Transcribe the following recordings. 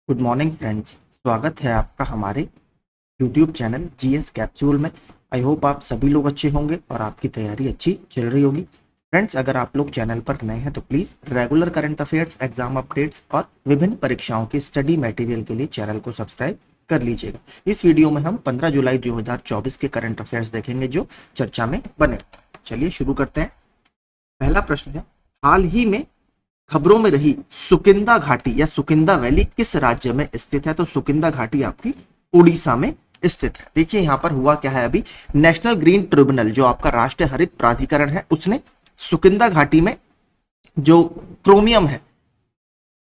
Good morning friends. स्वागत है आपका हमारे यूट्यूब चैनल जीएस कैप्सूल में। आई होप आप सभी लोग अच्छे होंगे और आपकी तैयारी अच्छी चल रही होगी। फ्रेंड्स, अगर आप लोग चैनल पर नए हैं तो please regular current affairs, exam updates और विभिन्न परीक्षाओं के स्टडी मटेरियल के लिए चैनल को सब्सक्राइब कर लीजिएगा। इस वीडियो में हम 15 जुलाई 2024 के करंट अफेयर्स देखेंगे जो चर्चा में बने। चलिए शुरू करते हैं। पहला प्रश्न है, हाल ही में खबरों में रही सुकिंदा घाटी या सुकिंदा वैली किस राज्य में स्थित है? तो सुकिंदा घाटी आपकी उड़ीसा में स्थित है। देखिए यहां पर हुआ क्या है, अभी नेशनल ग्रीन ट्रिब्यूनल जो आपका राष्ट्रीय हरित प्राधिकरण है उसने सुकिंदा घाटी में जो क्रोमियम है,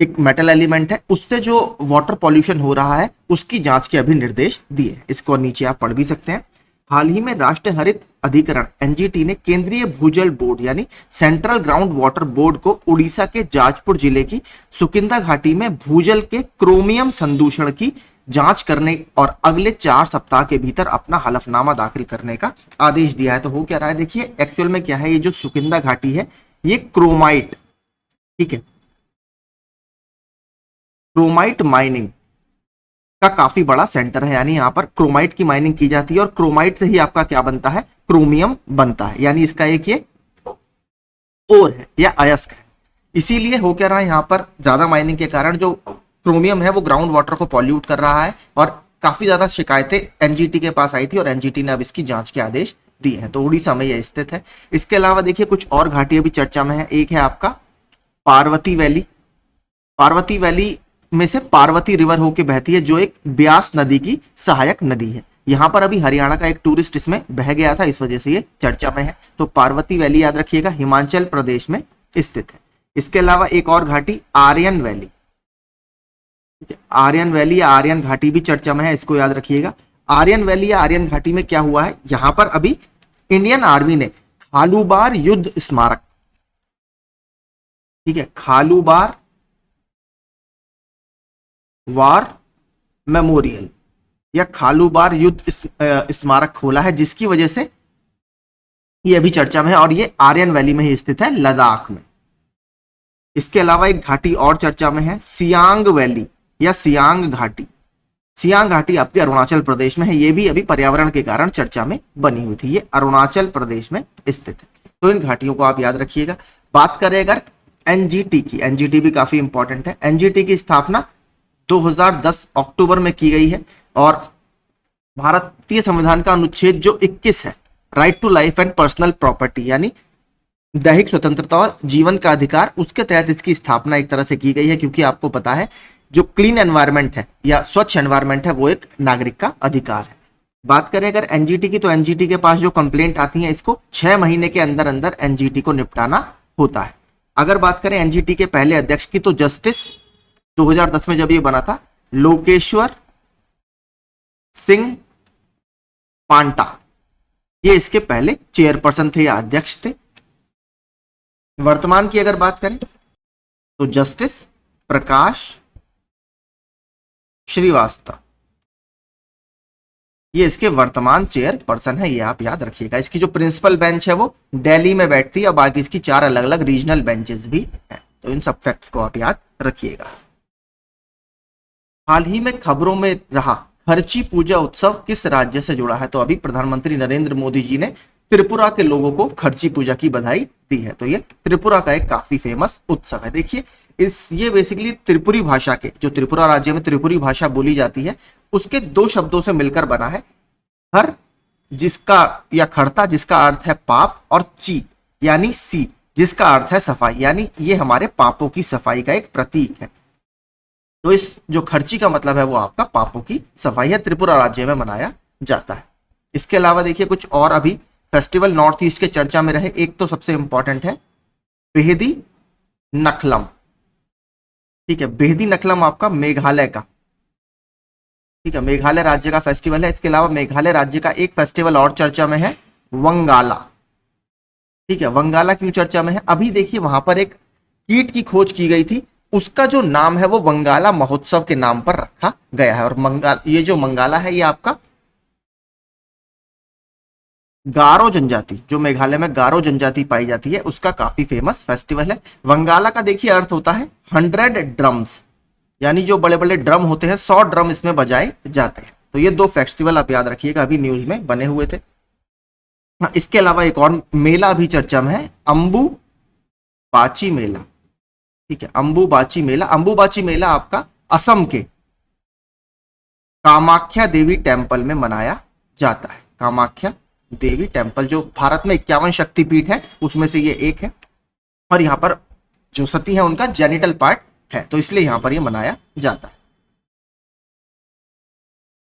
एक मेटल एलिमेंट है, उससे जो वाटर पॉल्यूशन हो रहा है उसकी जांच के अभी निर्देश दिए हैं। इसको नीचे आप पढ़ भी सकते हैं। हाल ही में राष्ट्रीय हरित अधिकरण एनजीटी ने केंद्रीय भूजल बोर्ड यानी सेंट्रल ग्राउंड वाटर बोर्ड को उड़ीसा के जाजपुर जिले की सुकिंदा घाटी में भूजल के क्रोमियम संदूषण की जांच करने और अगले 4 सप्ताह के भीतर अपना हलफनामा दाखिल करने का आदेश दिया है। तो हो क्या रहा है, देखिए एक्चुअल में क्या है, ये जो सुकिंदा घाटी है ये क्रोमाइट, ठीक है, क्रोमाइट माइनिंग का काफी बड़ा सेंटर है। यानी यहाँ पर क्रोमाइट की माइनिंग की जाती है और क्रोमाइट से ही आपका क्या बनता है, क्रोमियम बनता है। यानी इसका एक ये ओर है या अयस्क है। इसीलिए हो क्या रहा है, यहाँ पर ज्यादा माइनिंग के कारण जो क्रोमियम है वो ग्राउंड वाटर को पॉल्यूट कर रहा है और काफी ज्यादा शिकायतें एनजीटी के पास आई थी और एनजीटी ने अब इसकी जांच के आदेश दिए हैं। तो उड़ीसा में यह स्थित है। इसके अलावा देखिए कुछ और घाटी अभी चर्चा में है। एक है आपका पार्वती वैली। पार्वती वैली में से पार्वती रिवर होके बहती है जो एक ब्यास नदी की सहायक नदी है। यहां पर अभी हरियाणा का एक टूरिस्ट इसमें बह गया था, इस वजह से ये चर्चा में है। तो पार्वती वैली याद रखिएगा, हिमाचल प्रदेश में स्थित है। इसके अलावा एक और घाटी आर्यन वैली, आर्यन वैली या आर्यन घाटी भी चर्चा में है, इसको याद रखिएगा। आर्यन वैली या आर्यन घाटी में क्या हुआ है, यहां पर अभी इंडियन आर्मी ने खालूबार युद्ध स्मारक, ठीक है, खालूबार वार मेमोरियल या खालूबार युद्ध स्मारक खोला है, जिसकी वजह से ये अभी चर्चा में है और ये आर्यन वैली में ही स्थित है, लद्दाख में। इसके अलावा एक घाटी और चर्चा में है, सियांग वैली या सियांग घाटी। सियांग घाटी आपके अरुणाचल प्रदेश में है। ये भी अभी पर्यावरण के कारण चर्चा में बनी हुई थी। ये अरुणाचल प्रदेश में स्थित है। तो इन घाटियों को आप याद रखिएगा। बात करें अगर एनजीटी की, एनजीटी भी काफी इंपॉर्टेंट है। एनजीटी की स्थापना 2010 अक्टूबर में की गई है और भारतीय संविधान का अनुच्छेद जो 21 है, right to life and personal property यानी दैहिक स्वतंत्रता और जीवन का अधिकार, उसके तहत इसकी स्थापना एक तरह से की गई है। क्योंकि आपको पता है जो क्लीन एनवायरनमेंट है या स्वच्छ एनवायरनमेंट है वो एक नागरिक का अधिकार है। बात करें अगर एनजीटी की, तो एनजीटी के पास जो कंप्लेंट आती है इसको 6 महीने के अंदर अंदर एनजीटी को निपटाना होता है। अगर बात करें एनजीटी के पहले अध्यक्ष की, तो जस्टिस 2010 में जब ये बना था, लोकेश्वर सिंह पांटा, ये इसके पहले चेयरपर्सन थे या अध्यक्ष थे। वर्तमान की अगर बात करें तो जस्टिस प्रकाश श्रीवास्तव, ये इसके वर्तमान चेयरपर्सन है। ये आप याद रखिएगा। इसकी जो प्रिंसिपल बेंच है वो दिल्ली में बैठती है और बाकी इसकी 4 अलग अलग रीजनल बेंचेस भी हैं। तो इन सब फैक्ट्स को आप याद रखिएगा। हाल ही में खबरों में रहा खर्ची पूजा उत्सव किस राज्य से जुड़ा है? तो अभी प्रधानमंत्री नरेंद्र मोदी जी ने त्रिपुरा के लोगों को खर्ची पूजा की बधाई दी है। तो ये त्रिपुरा का एक काफी फेमस उत्सव है। देखिए ये बेसिकली त्रिपुरी भाषा के, जो त्रिपुरा राज्य में त्रिपुरी भाषा बोली जाती है, उसके 2 शब्दों से मिलकर बना है। हर जिसका या खड़ता जिसका अर्थ है पाप, और ची यानी सी जिसका अर्थ है सफाई, यानी ये हमारे पापों की सफाई का एक प्रतीक है। तो इस जो खर्ची का मतलब है वो आपका पापों की सफाई है, त्रिपुरा राज्य में मनाया जाता है। इसके अलावा देखिए कुछ और अभी फेस्टिवल नॉर्थ ईस्ट के चर्चा में रहे। एक तो सबसे इंपॉर्टेंट है बेहदी नखलम, ठीक है, बेहदी नखलम आपका मेघालय का, ठीक है, मेघालय राज्य का फेस्टिवल है। इसके अलावा मेघालय राज्य का एक फेस्टिवल और चर्चा में है, वंगाला, ठीक है। वंगाला क्यों चर्चा में है? अभी देखिए वहां पर एक कीट की खोज की गई थी, उसका जो नाम है वो वंगाला महोत्सव के नाम पर रखा गया है। और ये जो मंगाला है ये आपका गारो जनजाति, जो मेघालय में गारो जनजाति पाई जाती है, उसका काफी फेमस फेस्टिवल है। वंगाला का देखिए अर्थ होता है 100 ड्रम्स, यानी जो बड़े बड़े ड्रम होते हैं 100 ड्रम इसमें बजाए जाते हैं। तो ये दो फेस्टिवल आप याद रखिएगा, अभी न्यूज में बने हुए थे। हाँ, इसके अलावा एक और मेला भी चर्चा में है, अंबु बाची मेला। ठीक है, अंबुबाची मेला। अंबुबाची मेला आपका असम के कामाख्या देवी टेम्पल में मनाया जाता है। कामाख्या देवी टेम्पल जो भारत में 51 शक्तिपीठ है उसमें से ये एक है, और यहाँ पर जो सती है उनका जेनिटल पार्ट है, तो इसलिए यहाँ पर ये मनाया जाता है।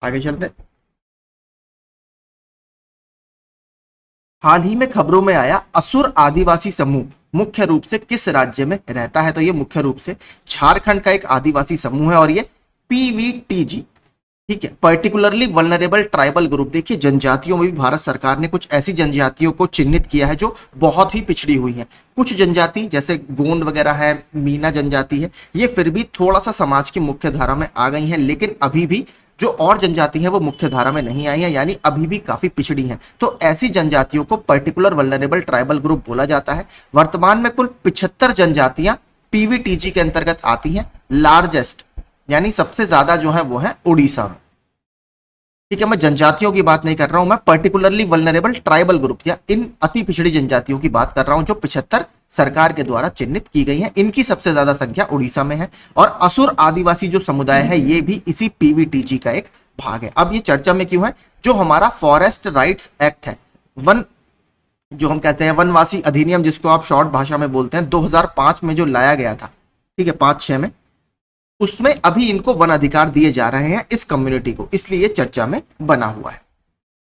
आगे चलते। हाल ही में खबरों में आया असुर आदिवासी समूह मुख्य रूप से किस राज्य में रहता है? तो ये मुख्य रूप से झारखंड का एक आदिवासी समूह है, और ये पीवीटीजी, ठीक है, पर्टिकुलरली वल्नरेबल ट्राइबल ग्रुप। देखिए जनजातियों में भी भारत सरकार ने कुछ ऐसी जनजातियों को चिन्हित किया है जो बहुत ही पिछड़ी हुई हैं। कुछ जनजाति जैसे गोंड वगैरह है, मीना जनजाति है, ये फिर भी थोड़ा सा समाज की मुख्य धारा में आ गई हैं, लेकिन अभी भी जो और जनजाति है वो मुख्य धारा में नहीं आई है, यानी अभी भी काफी पिछड़ी हैं। तो ऐसी जनजातियों को पर्टिकुलर वल्नरेबल ट्राइबल ग्रुप बोला जाता है। वर्तमान में कुल 75 जनजातियां पीवीटीजी के अंतर्गत आती हैं। लार्जेस्ट यानी सबसे ज्यादा जो है वो है उड़ीसा में। ठीक है, मैं जनजातियों की बात नहीं कर रहा हूं, मैं पर्टिकुलरली वल्नरेबल ट्राइबल ग्रुप या इन अति पिछड़ी जनजातियों की बात कर रहा हूं जो 75 सरकार के द्वारा चिन्हित की गई है। इनकी सबसे ज्यादा संख्या उड़ीसा में है, और असुर आदिवासी जो समुदाय है ये भी इसी पीवीटीजी का एक भाग है। अब ये चर्चा में क्यों है? जो हमारा फॉरेस्ट राइट्स एक्ट है, वन जो हम कहते हैं वनवासी अधिनियम, जिसको आप शॉर्ट भाषा में बोलते हैं, 2005 में जो लाया गया था, ठीक है, 5-6 में, उसमें अभी इनको वन अधिकार दिए जा रहे हैं इस कम्युनिटी को, इसलिए चर्चा में बना हुआ है।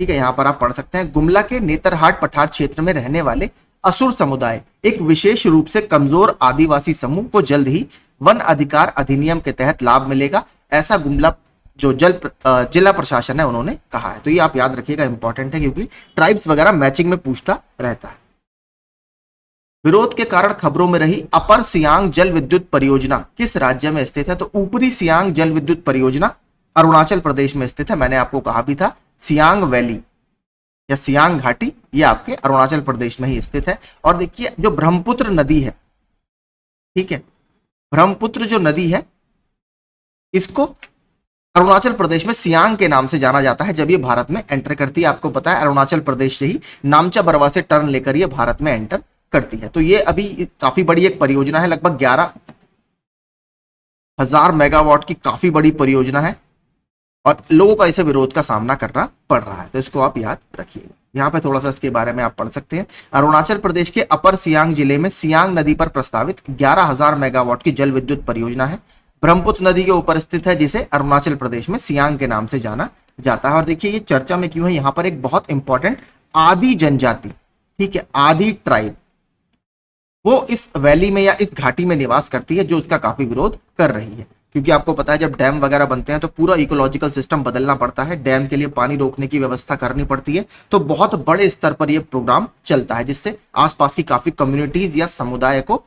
ठीक है, यहां पर आप पढ़ सकते हैं, गुमला के नेतरहाट पठार क्षेत्र में रहने वाले असुर समुदाय एक विशेष रूप से कमजोर आदिवासी समूह को जल्द ही वन अधिकार अधिनियम के तहत लाभ मिलेगा, ऐसा गुमला जो जिला प्रशासन है उन्होंने कहा है। तो ये आप याद रखिएगा, इंपॉर्टेंट है, क्योंकि ट्राइब्स वगैरह मैचिंग में पूछता रहता है। विरोध के कारण खबरों में रही अपर सियांग जल विद्युत परियोजना किस राज्य में स्थित है? तो ऊपरी सियांग जल विद्युत परियोजना अरुणाचल प्रदेश में स्थित है। मैंने आपको कहा भी था, सियांग वैली या सियांग घाटी ये आपके अरुणाचल प्रदेश में ही स्थित है। और देखिए जो ब्रह्मपुत्र नदी है, ठीक है, ब्रह्मपुत्र जो नदी है इसको अरुणाचल प्रदेश में सियांग के नाम से जाना जाता है जब ये भारत में एंटर करती है। आपको पता है अरुणाचल प्रदेश से ही नामचा बरवा से टर्न लेकर ये भारत में एंटर करती है। तो ये अभी काफी बड़ी एक परियोजना है, लगभग 11,000 मेगावाट की काफी बड़ी परियोजना है, और लोगों का इसे विरोध का सामना करना पड़ रहा है, तो इसको आप याद रखिएगा। यहाँ पे थोड़ा सा इसके बारे में आप पढ़ सकते हैं। अरुणाचल प्रदेश के अपर सियांग जिले में सियांग नदी पर प्रस्तावित 11,000 मेगावाट की जल विद्युत परियोजना है। ब्रह्मपुत्र नदी के ऊपर स्थित है, जिसे अरुणाचल प्रदेश में सियांग के नाम से जाना जाता है। और देखिए ये चर्चा में क्यों है, यहाँ पर एक बहुत इंपॉर्टेंट आदि जनजाति, ठीक है, आदि ट्राइब, वो इस वैली में या इस घाटी में निवास करती है, जो उसका काफी विरोध कर रही है। क्योंकि आपको पता है जब डैम वगैरह बनते हैं तो पूरा इकोलॉजिकल सिस्टम बदलना पड़ता है, डैम के लिए पानी रोकने की व्यवस्था करनी पड़ती है, तो बहुत बड़े स्तर पर यह प्रोग्राम चलता है, जिससे आसपास की काफी कम्युनिटीज या समुदाय को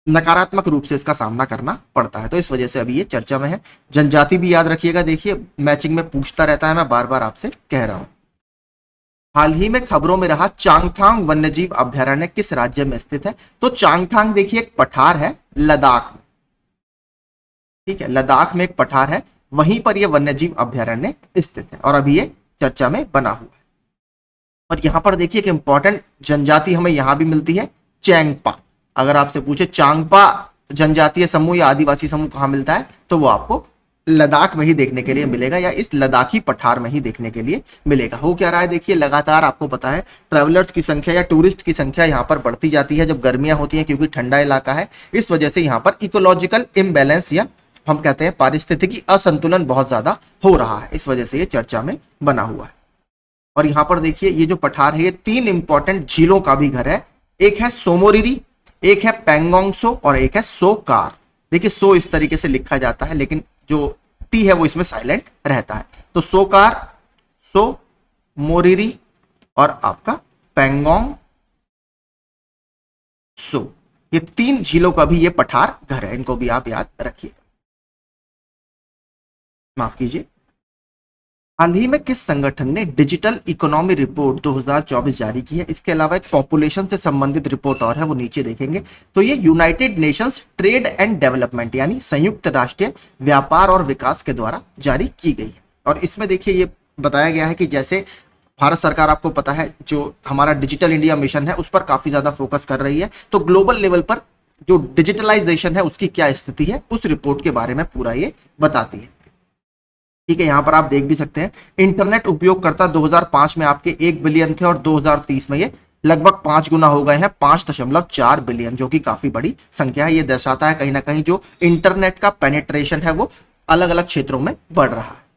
नकारात्मक रूप से इसका सामना करना पड़ता है। तो इस वजह से अभी ये चर्चा में है। जनजाति भी याद रखिएगा, देखिए मैचिंग में पूछता रहता है, मैं बार बार आपसे कह रहा हूं। हाल ही में खबरों में रहा चांगथांग वन्यजीव अभ्यारण्य किस राज्य में स्थित है? तो चांगथांग देखिए एक पठार है लद्दाख में, ठीक है, लद्दाख में एक पठार है, वहीं पर यह वन्यजीव अभ्यारण्य स्थित है, और अभी ये चर्चा में बना हुआ है। और यहां पर देखिए एक इंपॉर्टेंट जनजाति हमें यहां भी मिलती है, चैंगपा। अगर आपसे पूछे चांगपा जनजातीय समूह या आदिवासी समूह कहां मिलता है, तो वो आपको लद्दाख में ही देखने के लिए मिलेगा, या इस लद्दाखी पठार में ही देखने के लिए मिलेगा। हो क्या रहा है, देखिए लगातार आपको पता है ट्रैवलर्स की संख्या या टूरिस्ट की संख्या यहाँ पर बढ़ती जाती है जब गर्मियां होती हैं, क्योंकि ठंडा इलाका है। इस वजह से यहाँ पर इकोलॉजिकल इम्बैलेंस या हम कहते हैं पारिस्थितिकी असंतुलन बहुत ज्यादा हो रहा है, इस वजह से ये चर्चा में बना हुआ है। और यहाँ पर देखिए ये जो पठार है ये 3 इंपॉर्टेंट झीलों का भी घर है, एक है सोमोरिरी, एक है पेंगोंगसो, और एक है सोकार। देखिए सो इस तरीके से लिखा जाता है, लेकिन जो टी है वो इसमें साइलेंट रहता है। तो सोकार, सो मोरिरी और आपका पेंगोंग सो, ये 3 झीलों का भी ये पठार घर है, इनको भी आप याद रखिए। माफ कीजिए, हाल ही में किस संगठन ने डिजिटल इकोनॉमी रिपोर्ट 2024 जारी की है? इसके अलावा एक पॉपुलेशन से संबंधित रिपोर्ट और है, वो नीचे देखेंगे। तो ये United Nations trade and development यानी संयुक्त राष्ट्र व्यापार और विकास के द्वारा जारी की गई है। और इसमें देखिए ये बताया गया है कि जैसे भारत सरकार, आपको पता है, जो हमारा डिजिटल इंडिया मिशन है उस पर काफी ज्यादा फोकस कर रही है। तो ग्लोबल लेवल पर जो डिजिटलाइजेशन है उसकी क्या स्थिति है, उस रिपोर्ट के बारे में पूरा ये बताती है। ठीक है, यहां पर आप देख भी सकते हैं इंटरनेट उपयोगकर्ता 2005 में आपके 1 बिलियन थे और 2030 में ये लगभग 5 गुना हो गए हैं, 5.4 बिलियन, जो कि काफी बड़ी संख्या है। ये दर्शाता है कहीं ना कहीं जो इंटरनेट का पेनिट्रेशन है वो अलग अलग क्षेत्रों में बढ़ रहा है।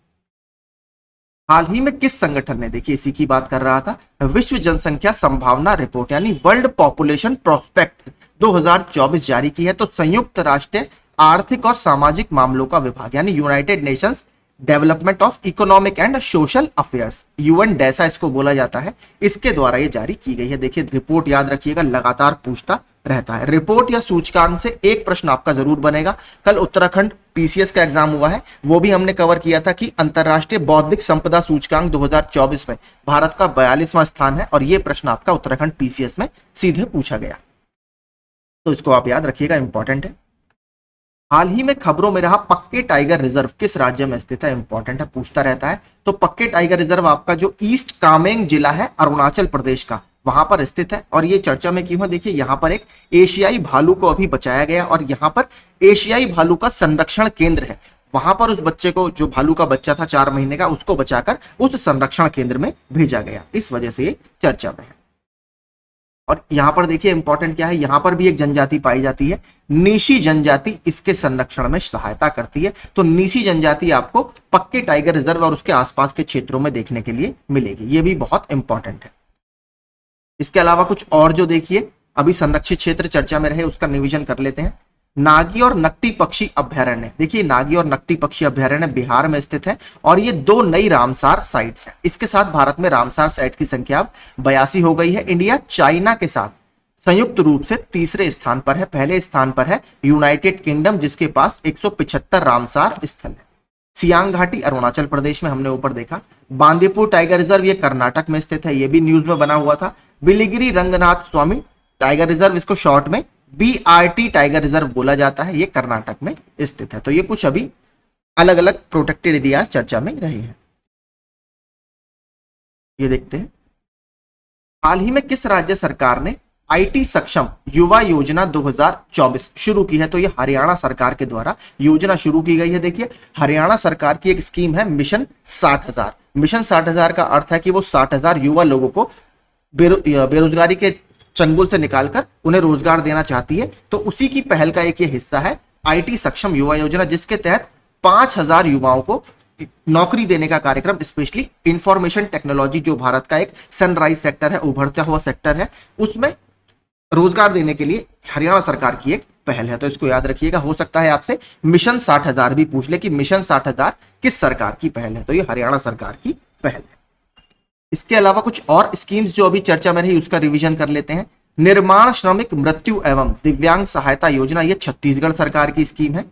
हाल ही में किस संगठन ने, देखिए इसी की बात कर रहा था, विश्व जनसंख्या संभावना रिपोर्ट यानी वर्ल्ड पॉपुलेशन प्रोस्पेक्ट 2024 जारी की है? तो संयुक्त राष्ट्र आर्थिक और सामाजिक मामलों का विभाग यानी United Nations development of economic and social affairs, UN DESA इसको बोला जाता है, इसके द्वारा ये जारी की गई है। देखिए रिपोर्ट याद रखिएगा, लगातार पूछता रहता है। रिपोर्ट या सूचकांक से एक प्रश्न आपका जरूर बनेगा। कल उत्तराखंड पीसीएस का एग्जाम हुआ है, वो भी हमने कवर किया था कि अंतरराष्ट्रीय बौद्धिक संपदा सूचकांक 2024 में भारत का 42वां स्थान है, और ये प्रश्न आपका उत्तराखंड पीसीएस में सीधे पूछा गया, तो इसको आप याद रखिएगा, इंपॉर्टेंट है। हाल ही में खबरों में रहा पक्के टाइगर रिजर्व किस राज्य में स्थित है? इंपॉर्टेंट है, पूछता रहता है। तो पक्के टाइगर रिजर्व आपका जो ईस्ट कामेंग जिला है अरुणाचल प्रदेश का, वहां पर स्थित है। और ये चर्चा में क्यों है, देखिए यहाँ पर एक एशियाई भालू को अभी बचाया गया, और यहाँ पर एशियाई भालू का संरक्षण केंद्र है। वहां पर उस बच्चे को, जो भालू का बच्चा था 4 महीने का, उसको बचाकर उस संरक्षण केंद्र में भेजा गया, इस वजह से ये चर्चा में है। और यहां पर देखिए इंपॉर्टेंट क्या है, यहां पर भी एक जनजाति पाई जाती है, नीशी जनजाति, इसके संरक्षण में सहायता करती है। तो नीशी जनजाति आपको पक्के टाइगर रिजर्व और उसके आसपास के क्षेत्रों में देखने के लिए मिलेगी, ये भी बहुत इंपॉर्टेंट है। इसके अलावा कुछ और जो देखिए अभी संरक्षित क्षेत्र चर्चा में रहे उसका रिवीजन कर लेते हैं। नागी और नकटी पक्षी अभ्यारण्य, देखिए नागी और नकटी पक्षी अभ्यारण्य बिहार में स्थित है, और ये 2 नई रामसार साइट्स हैं। इसके साथ भारत में रामसार साइट की संख्या 82 हो गई है। इंडिया चाइना के साथ संयुक्त रूप से तीसरे स्थान पर है। पहले स्थान पर है यूनाइटेड किंगडम, जिसके पास 175 रामसार स्थल है। सियांग घाटी अरुणाचल प्रदेश में, हमने ऊपर देखा। बांदीपुर टाइगर रिजर्व ये कर्नाटक में स्थित है, ये भी न्यूज में बना हुआ था। बिलिगिरी रंगनाथ स्वामी टाइगर रिजर्व, इसको शॉर्ट में बीआरटी टाइगर रिजर्व बोला जाता है, ये कर्नाटक में स्थित है। तो ये कुछ अभी अलग अलग प्रोटेक्टेड एरियाज चर्चा में रहे हैं, ये देखते हैं। हाल ही में किस राज्य सरकार ने आईटी सक्षम युवा योजना 2024 शुरू की है? तो ये हरियाणा सरकार के द्वारा योजना शुरू की गई है। देखिए हरियाणा सरकार की एक स्कीम है मिशन 60,000। मिशन 60,000 का अर्थ है कि वो 60,000 युवा लोगों को बेरोजगारी के चंगुल से निकालकर उन्हें रोजगार देना चाहती है। तो उसी की पहल का एक ये हिस्सा है आईटी सक्षम युवा योजना, जिसके तहत 5,000 युवाओं को नौकरी देने का कार्यक्रम, स्पेशली इंफॉर्मेशन टेक्नोलॉजी जो भारत का एक सनराइज सेक्टर है, उभरता हुआ सेक्टर है, उसमें रोजगार देने के लिए हरियाणा सरकार की एक पहल है। तो इसको याद रखिएगा, हो सकता है आपसे मिशन 60,000 भी पूछ ले कि मिशन 60,000 किस सरकार की पहल है, तो ये हरियाणा सरकार की पहल है। इसके अलावा कुछ और स्कीम्स जो अभी चर्चा में रही उसका रिवीजन कर लेते हैं। निर्माण श्रमिक मृत्यु एवं दिव्यांग सहायता योजना, ये छत्तीसगढ़ सरकार की स्कीम है,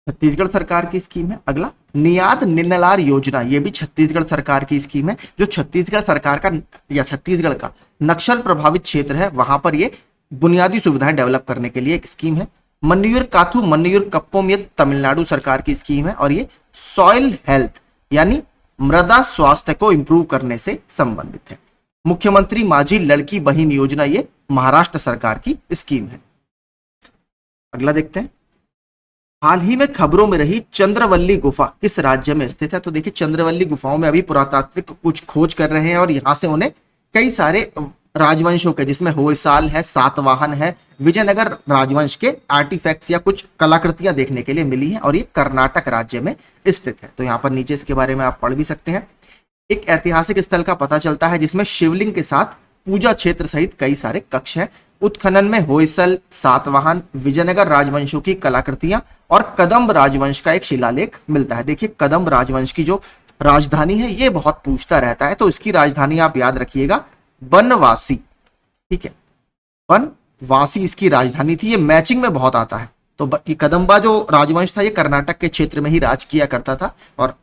छत्तीसगढ़ सरकार की स्कीम है। अगला नियाद निन्नलार योजना, ये भी छत्तीसगढ़ सरकार की स्कीम है, जो छत्तीसगढ़ सरकार का या छत्तीसगढ़ का नक्सल प्रभावित क्षेत्र है, वहां पर ये बुनियादी सुविधाएं डेवलप करने के लिए एक स्कीम है। मन्नूर काथू मन्नूर कप्पोम, ये तमिलनाडु सरकार की स्कीम है, और ये सॉइल हेल्थ यानी मृदा स्वास्थ्य को इंप्रूव करने से संबंधित है। मुख्यमंत्री माझी लड़की बहन योजना, ये महाराष्ट्र सरकार की स्कीम है। अगला देखते हैं। हाल ही में खबरों में रही चंद्रवल्ली गुफा किस राज्य में स्थित है? तो देखिए चंद्रवल्ली गुफाओं में अभी पुरातात्विक कुछ खोज कर रहे हैं, और यहां से उन्हें कई सारे राजवंशों के, जिसमें होयसाल है, सातवाहन है, विजयनगर राजवंश के आर्टिफैक्ट्स या कुछ कलाकृतियां देखने के लिए मिली हैं, और ये कर्नाटक राज्य में स्थित है। तो यहाँ पर नीचे इसके बारे में आप पढ़ भी सकते हैं। एक ऐतिहासिक स्थल का पता चलता है जिसमें शिवलिंग के साथ पूजा क्षेत्र सहित कई सारे कक्ष हैं। उत्खनन में होयसल, सातवाहन, विजयनगर राजवंशों की कलाकृतियां और कदम्ब राजवंश का एक शिलालेख मिलता है। देखिए कदम्ब राजवंश की जो राजधानी है ये बहुत पूछता रहता है, तो इसकी राजधानी आप याद रखिएगा बनवासी, ठीक है, बनवासी इसकी राजधानी थी। ये मैचिंग में बहुत आता है। तो कदम्बा जो राजवंश था ये कर्नाटक के क्षेत्र में ही राज किया करता था, और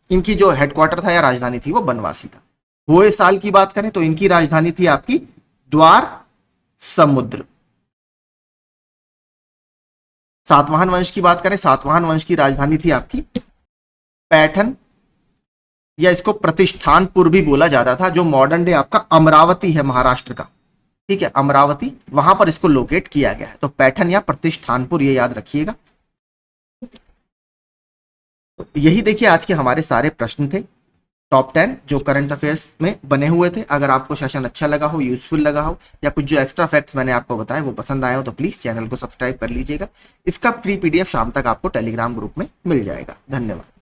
इनकी जो हेडक्वार्टर था या राजधानी थी वो बनवासी था। हुए साल की बात करें तो इनकी राजधानी थी आपकी द्वार समुद्र। सातवाहन वंश की बात करें, सातवाहन वंश की राजधानी थी आपकी पैठन, या इसको प्रतिष्ठानपुर भी बोला जाता था, जो मॉडर्न डे आपका अमरावती है महाराष्ट्र का, ठीक है, अमरावती, वहां पर इसको लोकेट किया गया है। तो पैठन या प्रतिष्ठानपुर, ये याद रखिएगा। तो यही देखिए आज के हमारे सारे प्रश्न थे, टॉप 10 जो करंट अफेयर्स में बने हुए थे। अगर आपको सेशन अच्छा लगा हो, यूजफुल लगा हो, या कुछ जो एक्स्ट्रा फैक्ट्स मैंने आपको बताए वो पसंद आए हो, तो प्लीज चैनल को सब्सक्राइब कर लीजिएगा। इसका फ्री पीडीएफ शाम तक आपको टेलीग्राम ग्रुप में मिल जाएगा। धन्यवाद।